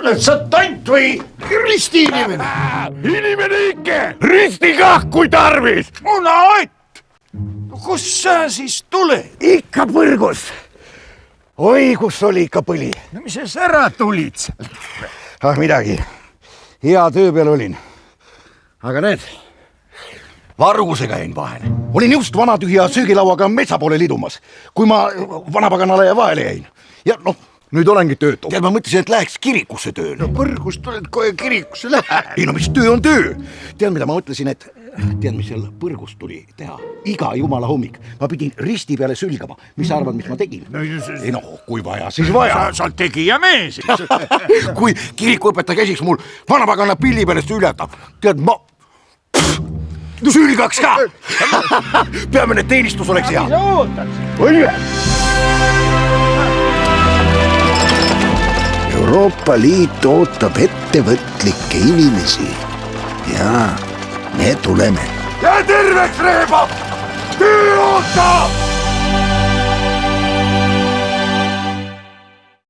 oled sa tant või risti inimene? Inimene ikke, risti kah kui tarvis. Munaott, kus sa siis tuled? Ikka põrgus. Oi, kus oli ikka põli. No mis sa ära tulid sealt? Midagi, hea töö peal olin. Aga näed, vargusega jäin vahele. Olin just vana tühja söögilauaga metsa poole lidumas, kui ma vanapaganale vahele jäin. Ja nüüd olengi töötu. Tead, ma mõtlesin, et läheks kirikusse tööle. No põrgust tuled kohe kirikusse lähe. Ei no mis töö on töö. Tead, mida ma mõtlesin, et tead, mis seal põrgust tuli teha? Iga jumala hommik. Ma pidin risti peale sülgama. Mis sa arvad, mis ma tegin? Ei kui vaja, siis vaja. Sa oled tegija mees. Kui kirikuõpetaja käsiks mul vanapagana pilli peale sülgata. Tead, ma sülgaks ka. Peame need teenistus oleks hea. Sa ootad. Õige. Euroopa Liit ootab ettevõtlikke inimesi ja me tuleme. Ja terveks, Reeba! Töö ootab!